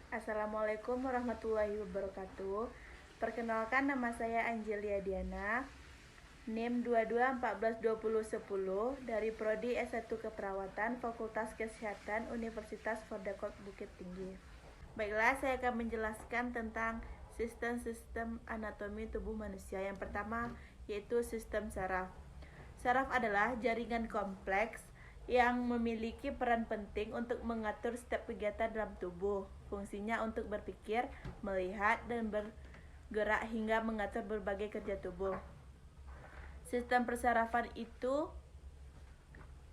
Assalamualaikum warahmatullahi wabarakatuh. Perkenalkan, nama saya Angelia Diana, NIM 22142010 dari Prodi S1 Keperawatan Fakultas Kesehatan Universitas Fordakot Bukit Tinggi. Baiklah, saya akan menjelaskan tentang sistem-sistem anatomi tubuh manusia. Yang pertama yaitu sistem saraf. Saraf adalah jaringan kompleks yang memiliki peran penting untuk mengatur setiap kegiatan dalam tubuh. Fungsinya untuk berpikir, melihat, dan bergerak hingga mengatur berbagai kerja tubuh. Sistem persarafan itu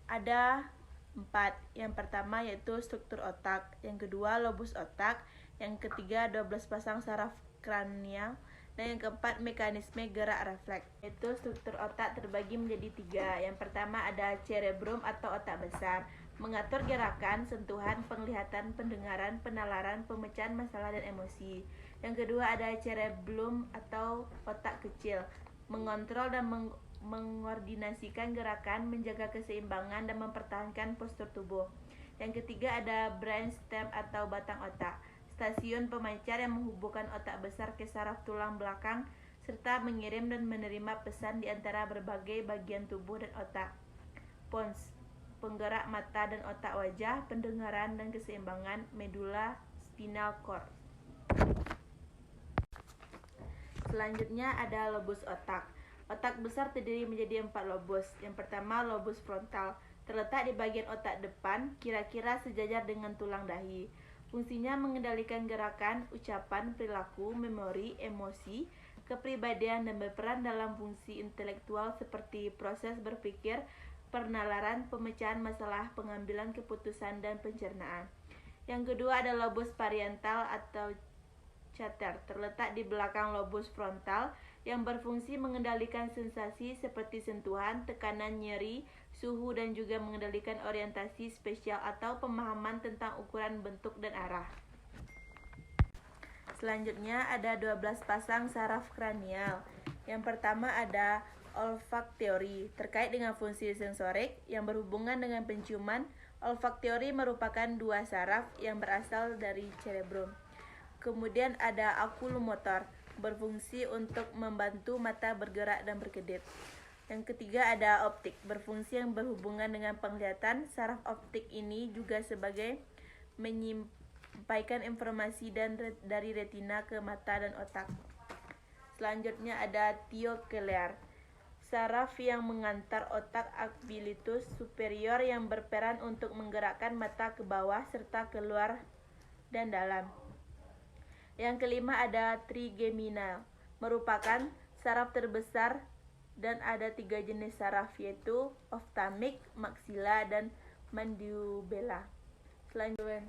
ada 4. Yang pertama yaitu struktur otak, yang kedua lobus otak, yang ketiga 12 pasang saraf kranial, dan yang keempat mekanisme gerak refleks. Yaitu struktur otak terbagi menjadi 3. Yang pertama ada cerebrum atau otak besar, mengatur gerakan, sentuhan, penglihatan, pendengaran, penalaran, pemecahan masalah dan emosi. Yang kedua ada cerebellum atau otak kecil, mengontrol dan mengordinasikan gerakan, menjaga keseimbangan, dan mempertahankan postur tubuh. Yang ketiga ada brainstem atau batang otak, stasiun pemancar yang menghubungkan otak besar ke saraf tulang belakang serta mengirim dan menerima pesan di antara berbagai bagian tubuh dan otak. Pons, penggerak mata dan otak wajah, pendengaran dan keseimbangan, medula spinal cord. Selanjutnya ada lobus otak. Otak besar terdiri menjadi 4 lobus. Yang pertama lobus frontal, terletak di bagian otak depan, kira-kira sejajar dengan tulang dahi. Fungsinya mengendalikan gerakan, ucapan, perilaku, memori, emosi, kepribadian, dan berperan dalam fungsi intelektual seperti proses berpikir, penalaran, pemecahan masalah, pengambilan keputusan, dan pencernaan. Yang kedua ada lobus parietal atau chatter, terletak di belakang lobus frontal yang berfungsi mengendalikan sensasi seperti sentuhan, tekanan, nyeri, suhu, dan juga mengendalikan orientasi spesial atau pemahaman tentang ukuran, bentuk, dan arah. Selanjutnya ada 12 pasang saraf kranial. Yang pertama ada olfaktori, terkait dengan fungsi sensorik yang berhubungan dengan penciuman. Olfaktori merupakan 2 saraf yang berasal dari cerebrum. Kemudian ada okulomotor, berfungsi untuk membantu mata bergerak dan berkedip. Yang ketiga ada optik, berfungsi yang berhubungan dengan penglihatan. Saraf optik ini juga sebagai menyampaikan informasi dari retina ke mata dan otak. Selanjutnya ada tiokelear, saraf yang mengantar otak abilitus superior yang berperan untuk menggerakkan mata ke bawah serta keluar dan dalam. Yang kelima ada trigeminal, merupakan saraf terbesar dan ada 3 jenis saraf yaitu ophthalmic, maxilla, dan mandibula. Selanjutnya,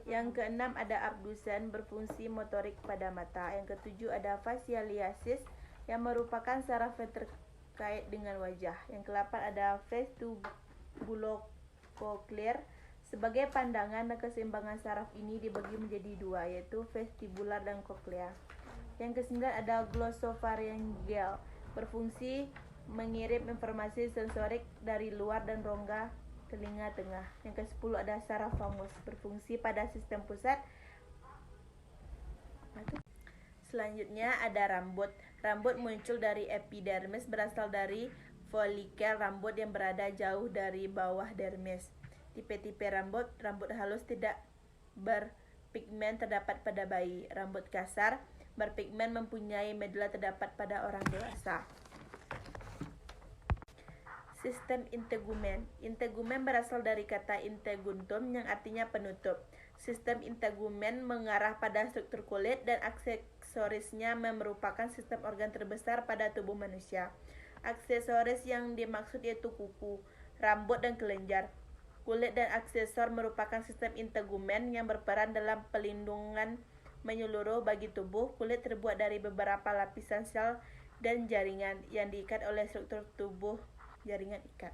yang keenam ada abdusen, berfungsi motorik pada mata. Yang ketujuh ada facialiasis yang merupakan saraf yang terkait dengan wajah. Yang ke-8 ada vestibulococlear. Sebagai pandangan dan keseimbangan saraf ini dibagi menjadi 2, yaitu vestibular dan cochlea. Yang ke-9 ada glossopharyngeal, berfungsi mengirim informasi sensorik dari luar dan rongga telinga tengah. Yang ke-10 ada saraf vagus, berfungsi pada sistem pusat. Selanjutnya ada rambut. Rambut muncul dari epidermis, berasal dari folikel rambut yang berada jauh dari bawah dermis. Tipe-tipe rambut halus tidak berpigmen terdapat pada bayi. Rambut kasar berpigmen mempunyai medula terdapat pada orang dewasa. Sistem integumen. Integumen berasal dari kata integuntum yang artinya penutup. Sistem integumen mengarah pada struktur kulit dan aksesorisnya merupakan sistem organ terbesar pada tubuh manusia. Aksesoris yang dimaksud yaitu kuku, rambut, dan kelenjar. Kulit dan aksesor merupakan sistem integumen yang berperan dalam pelindungan menyeluruh bagi tubuh. Kulit terbuat dari beberapa lapisan sel dan jaringan yang diikat oleh struktur tubuh jaringan ikat.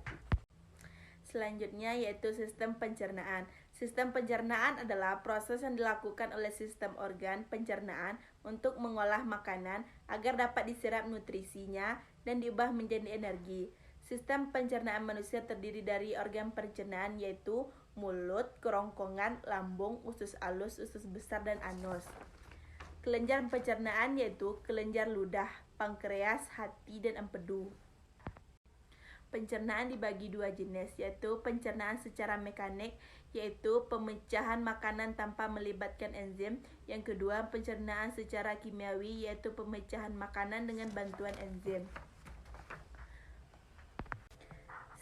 Selanjutnya yaitu sistem pencernaan. Sistem pencernaan adalah proses yang dilakukan oleh sistem organ pencernaan untuk mengolah makanan agar dapat diserap nutrisinya dan diubah menjadi energi. Sistem pencernaan manusia terdiri dari organ pencernaan yaitu mulut, kerongkongan, lambung, usus alus, usus besar, dan anus. Kelenjar pencernaan yaitu kelenjar ludah, pankreas, hati, dan empedu. Pencernaan dibagi dua jenis, yaitu pencernaan secara mekanik, yaitu pemecahan makanan tanpa melibatkan enzim. Yang kedua, pencernaan secara kimiawi, yaitu pemecahan makanan dengan bantuan enzim.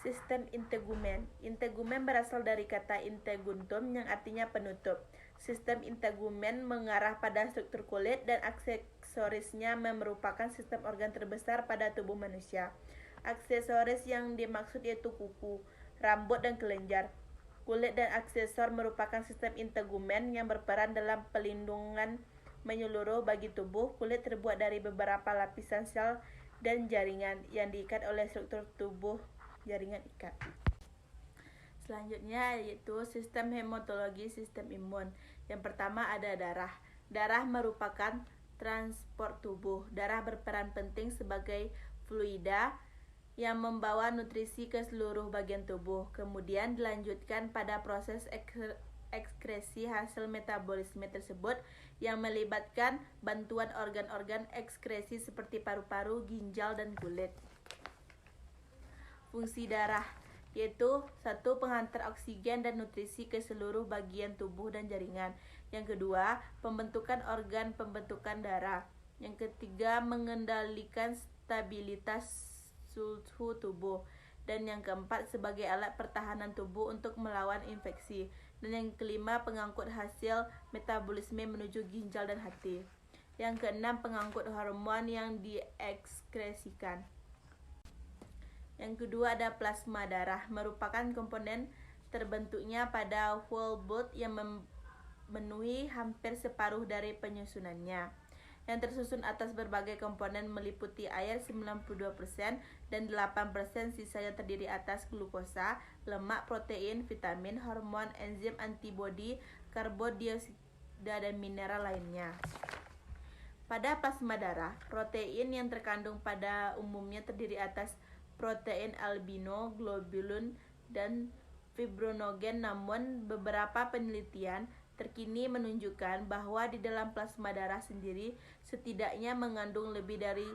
Sistem integumen. Integumen berasal dari kata integuntum yang artinya penutup. Sistem integumen mengarah pada struktur kulit dan aksesorisnya merupakan sistem organ terbesar pada tubuh manusia. Aksesoris yang dimaksud yaitu kuku, rambut, dan kelenjar. Kulit dan aksesor merupakan sistem integumen yang berperan dalam pelindungan menyeluruh bagi tubuh. Kulit terbuat dari beberapa lapisan sel dan jaringan yang diikat oleh struktur tubuh jaringan ikat. Selanjutnya yaitu sistem hematologi, sistem imun. Yang pertama ada darah. Darah merupakan transport tubuh. Darah berperan penting sebagai fluida yang membawa nutrisi ke seluruh bagian tubuh. Kemudian dilanjutkan pada proses ekskresi hasil metabolisme tersebut yang melibatkan bantuan organ-organ ekskresi seperti paru-paru, ginjal, dan kulit. Fungsi darah yaitu satu, penghantar oksigen dan nutrisi ke seluruh bagian tubuh dan jaringan. Yang kedua, pembentukan organ pembentukan darah. Yang ketiga, mengendalikan stabilitas suhu tubuh. Dan yang keempat, sebagai alat pertahanan tubuh untuk melawan infeksi. Dan yang kelima, pengangkut hasil metabolisme menuju ginjal dan hati. Yang keenam, pengangkut hormon yang diekskresikan. Yang kedua ada plasma darah, merupakan komponen terbentuknya pada whole blood yang memenuhi hampir separuh dari penyusunannya. Yang tersusun atas berbagai komponen meliputi air 92% dan 8% sisanya terdiri atas glukosa, lemak, protein, vitamin, hormon, enzim, antibodi, karbodioksida, dan mineral lainnya. Pada plasma darah, protein yang terkandung pada umumnya terdiri atas protein albino, globulin, dan fibrinogen. Namun beberapa penelitian terkini menunjukkan bahwa di dalam plasma darah sendiri setidaknya mengandung lebih dari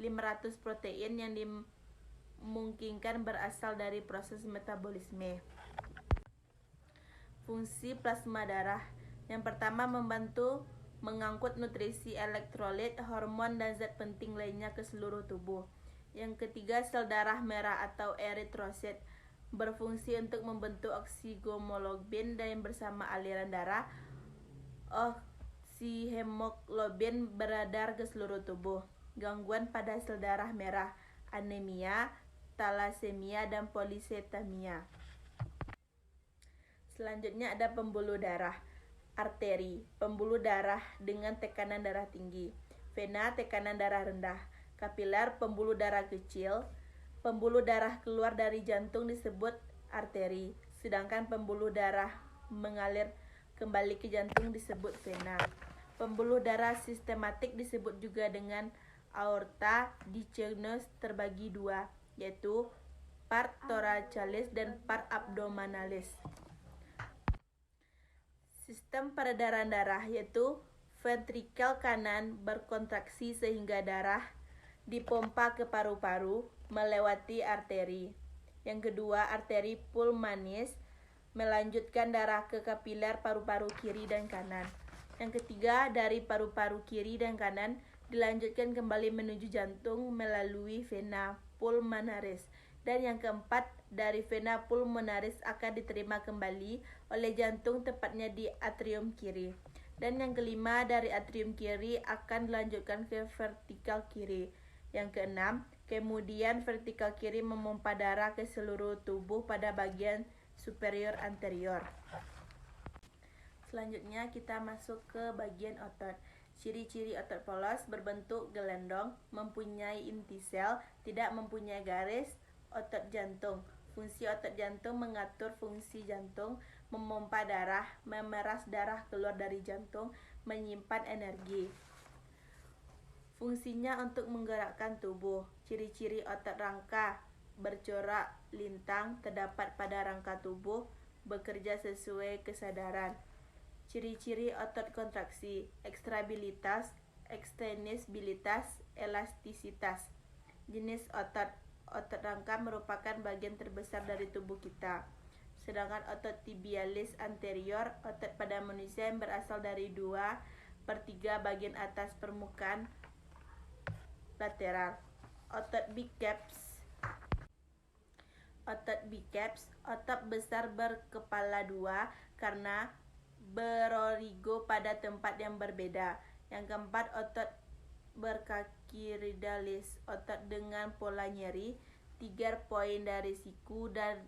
500 protein yang dimungkinkan berasal dari proses metabolisme. Fungsi plasma darah yang pertama, membantu mengangkut nutrisi, elektrolit, hormon, dan zat penting lainnya ke seluruh tubuh. Yang ketiga, sel darah merah atau eritrosit berfungsi untuk membentuk oksihemoglobin dan bersama aliran darah oksihemoglobin beredar ke seluruh tubuh. Gangguan pada sel darah merah, anemia, talasemia, dan polisetemia. Selanjutnya ada pembuluh darah. Arteri, pembuluh darah dengan tekanan darah tinggi. Vena, tekanan darah rendah. Kapiler, pembuluh darah kecil. Pembuluh darah keluar dari jantung disebut arteri, sedangkan pembuluh darah mengalir kembali ke jantung disebut vena. Pembuluh darah sistematik disebut juga dengan aorta. Dicenos terbagi dua, yaitu part thoracalis dan part abdominalis. Sistem peredaran darah yaitu ventrikel kanan berkontraksi sehingga darah dipompa ke paru-paru melewati arteri. Yang kedua, arteri pulmonis melanjutkan darah ke kapiler paru-paru kiri dan kanan. Yang ketiga, dari paru-paru kiri dan kanan dilanjutkan kembali menuju jantung melalui vena pulmonaris. Dan yang keempat, dari vena pulmonaris akan diterima kembali oleh jantung, tepatnya di atrium kiri. Dan yang kelima, dari atrium kiri akan dilanjutkan ke vertikal kiri. Yang keenam, kemudian vertikal kiri memompa darah ke seluruh tubuh pada bagian superior anterior. Selanjutnya kita masuk ke bagian otot. Ciri-ciri otot polos: berbentuk gelendong, mempunyai inti sel, tidak mempunyai garis. Otot jantung. Fungsi otot jantung mengatur fungsi jantung, memompa darah, memeras darah keluar dari jantung, menyimpan energi. Fungsinya untuk menggerakkan tubuh. Ciri-ciri otot rangka: bercorak lintang terdapat pada rangka tubuh, bekerja sesuai kesadaran. Ciri-ciri otot kontraksi: ekstrabilitas, ekstensibilitas, elastisitas. Jenis otot: otot rangka merupakan bagian terbesar dari tubuh kita. Sedangkan otot tibialis anterior, otot pada manusia yang berasal dari 2/3 bagian atas permukaan lateral. Otot biceps, otot besar berkepala 2 karena berorigo pada tempat yang berbeda. Yang keempat, otot berkaki radialis, otot dengan pola nyeri 3 poin dari siku dan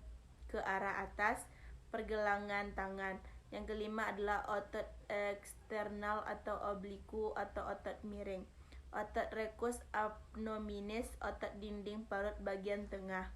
ke arah atas pergelangan tangan. Yang kelima adalah otot eksternal atau obliku atau otot miring. Otot rectus abdominis, otot dinding perut bagian tengah.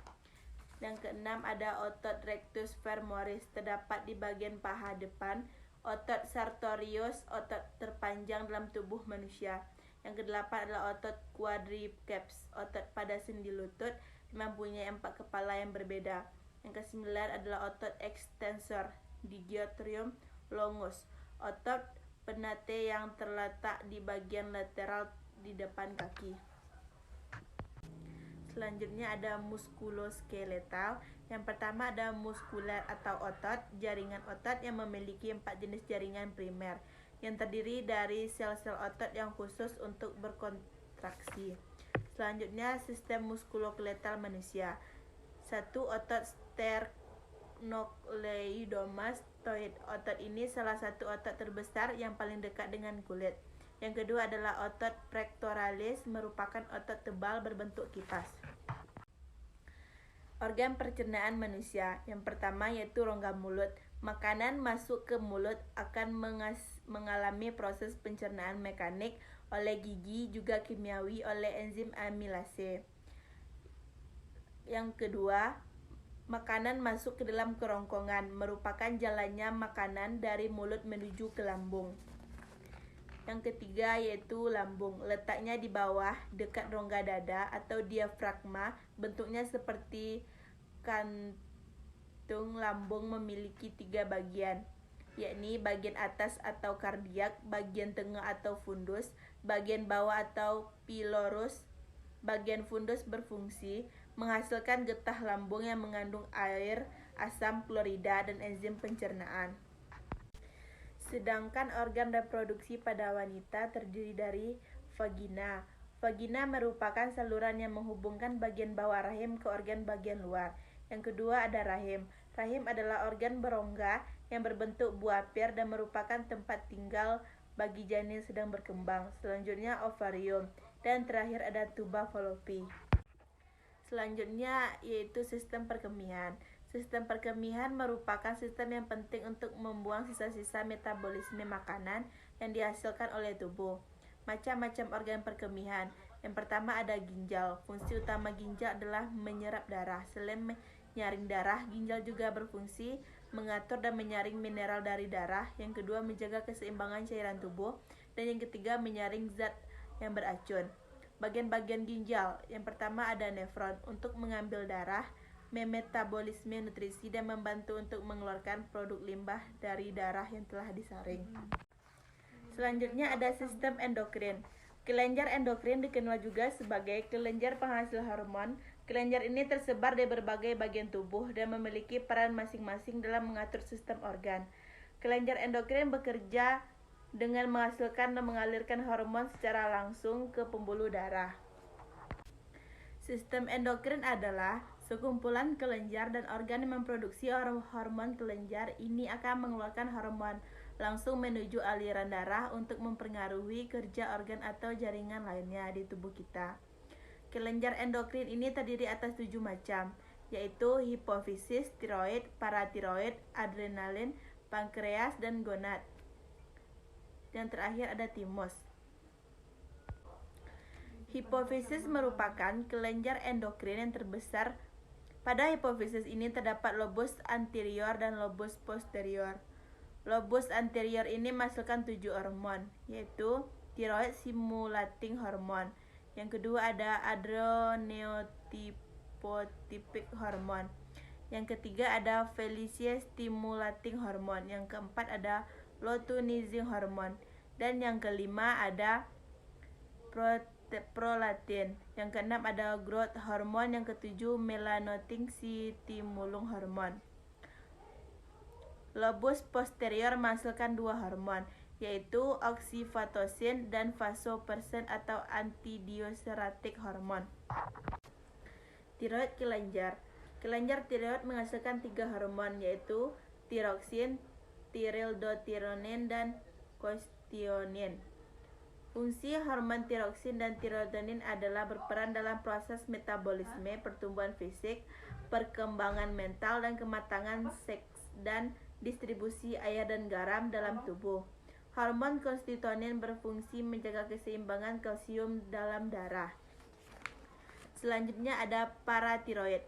Yang keenam ada otot rectus femoris, terdapat di bagian paha depan. Otot sartorius, otot terpanjang dalam tubuh manusia. Yang kedelapan adalah otot quadriceps, otot pada sendi lutut, mempunyai 4 kepala yang berbeda. Yang kesembilan adalah otot extensor digitotrium longus, otot penate yang terletak di bagian lateral di depan kaki. Selanjutnya ada muskuloskeletal. Yang pertama ada muskuler atau otot, jaringan otot yang memiliki 4 jenis jaringan primer yang terdiri dari sel-sel otot yang khusus untuk berkontraksi. Selanjutnya sistem muskuloskeletal manusia. 1. Otot sternocleidomastoid. Otot ini salah satu otot terbesar yang paling dekat dengan kulit. Yang kedua adalah otot pectoralis, merupakan otot tebal berbentuk kipas. Organ pencernaan manusia. Yang pertama yaitu rongga mulut. Makanan masuk ke mulut akan mengalami proses pencernaan mekanik oleh gigi, juga kimiawi oleh enzim amilase. Yang kedua, makanan masuk ke dalam kerongkongan, merupakan jalannya makanan dari mulut menuju ke lambung. Yang ketiga yaitu lambung, letaknya di bawah dekat rongga dada atau diafragma, bentuknya seperti kantung. Lambung memiliki 3 bagian, yakni bagian atas atau kardiak, bagian tengah atau fundus, bagian bawah atau pilorus. Bagian fundus berfungsi menghasilkan getah lambung yang mengandung air, asam klorida, dan enzim pencernaan. Sedangkan organ reproduksi pada wanita terdiri dari vagina. Vagina merupakan saluran yang menghubungkan bagian bawah rahim ke organ bagian luar. Yang kedua ada rahim. Rahim adalah organ berongga yang berbentuk buah pir dan merupakan tempat tinggal bagi janin sedang berkembang. Selanjutnya ovarium. Dan terakhir ada tuba fallopi. Selanjutnya yaitu sistem perkemihan. Sistem perkemihan merupakan sistem yang penting untuk membuang sisa-sisa metabolisme makanan yang dihasilkan oleh tubuh. Macam-macam organ perkemihan. Yang pertama ada ginjal. Fungsi utama ginjal adalah menyerap darah. Selain menyaring darah, ginjal juga berfungsi mengatur dan menyaring mineral dari darah. Yang kedua, menjaga keseimbangan cairan tubuh. Dan yang ketiga, menyaring zat yang beracun. Bagian-bagian ginjal. Yang pertama ada nefron untuk mengambil darah, memetabolisme nutrisi, dan membantu untuk mengeluarkan produk limbah dari darah yang telah disaring. Selanjutnya ada sistem endokrin. Kelenjar endokrin dikenal juga sebagai kelenjar penghasil hormon. Kelenjar ini tersebar di berbagai bagian tubuh dan memiliki peran masing-masing dalam mengatur sistem organ. Kelenjar endokrin bekerja dengan menghasilkan dan mengalirkan hormon secara langsung ke pembuluh darah. Sistem endokrin adalah sekumpulan kelenjar dan organ yang memproduksi hormon. Kelenjar ini akan mengeluarkan hormon langsung menuju aliran darah untuk mempengaruhi kerja organ atau jaringan lainnya di tubuh kita. Kelenjar endokrin ini terdiri atas 7 macam, yaitu hipofisis, tiroid, paratiroid, adrenalin, pankreas, dan gonad. Yang terakhir ada timus. Hipofisis merupakan kelenjar endokrin yang terbesar. Pada hipofisis ini terdapat lobus anterior dan lobus posterior. Lobus anterior ini menghasilkan 7 hormon, yaitu thyroid stimulating hormone. Yang kedua ada adrenocorticotropic hormone. Yang ketiga ada Felicia stimulating hormone. Yang keempat ada luteinizing hormone. Dan yang kelima ada prolactin. Yang keenam ada growth hormone. Yang ketujuh melanotic stimulung hormone. Lobus posterior menghasilkan dua hormon, yaitu oksitosin dan vasopressin atau antidiuretik hormon. Tiroid kelenjar. Kelenjar tiroid menghasilkan tiga hormon, yaitu tiroksin, tiroidotinoin, dan koestionin. Fungsi hormon tiroksin dan tiroidotinoin adalah berperan dalam proses metabolisme, pertumbuhan fisik, perkembangan mental, dan kematangan seks dan distribusi air dan garam dalam tubuh. Hormon koestionin berfungsi menjaga keseimbangan kalsium dalam darah. Selanjutnya ada paratiroid.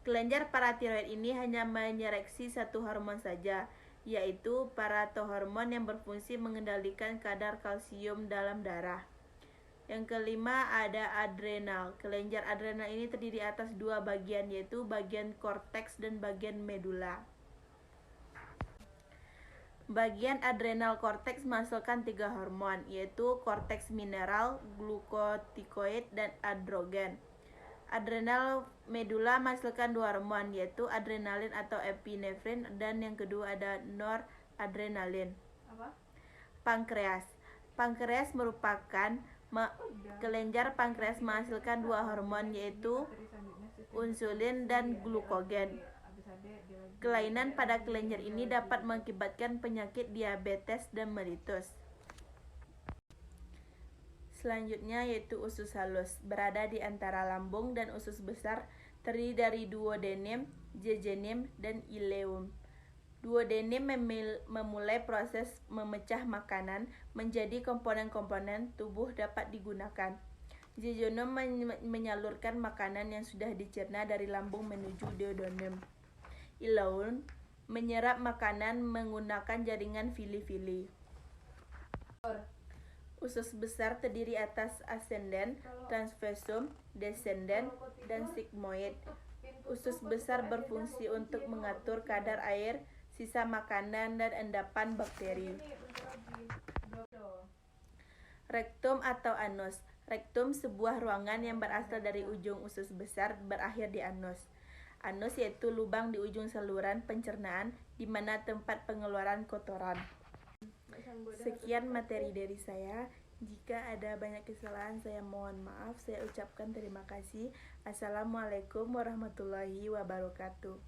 Kelenjar paratiroid ini hanya menyereksi satu hormon saja, yaitu paratohormon yang berfungsi mengendalikan kadar kalsium dalam darah. Yang kelima ada adrenal. Kelenjar adrenal ini terdiri atas dua bagian, yaitu bagian korteks dan bagian medula. Bagian adrenal korteks menghasilkan tiga hormon, yaitu korteks mineral, glukotikoid, dan androgen. Adrenal medula menghasilkan dua hormon, yaitu adrenalin atau epinefrin, dan yang kedua ada noradrenalin. Pankreas. Pankreas merupakan kelenjar pankreas menghasilkan dua hormon, yaitu insulin dan glukogen. Kelainan pada kelenjar ini dapat mengakibatkan penyakit diabetes dan mellitus. Selanjutnya yaitu usus halus, berada di antara lambung dan usus besar, terdiri dari duodenum, jejunum, dan ileum. Duodenum memulai proses memecah makanan menjadi komponen-komponen tubuh dapat digunakan. Jejunum menyalurkan makanan yang sudah dicerna dari lambung menuju duodenum. Ileum menyerap makanan menggunakan jaringan villi-villi. Usus besar terdiri atas ascendens, transversum, descendens, dan sigmoid. Usus besar berfungsi untuk mengatur kadar air, sisa makanan, dan endapan bakteri. Rektum atau anus. Rektum sebuah ruangan yang berasal dari ujung usus besar berakhir di anus. Anus yaitu lubang di ujung saluran pencernaan di mana tempat pengeluaran kotoran. Sekian materi dari saya. Jika ada banyak kesalahan, saya mohon maaf. Saya ucapkan terima kasih. Assalamualaikum warahmatullahi wabarakatuh.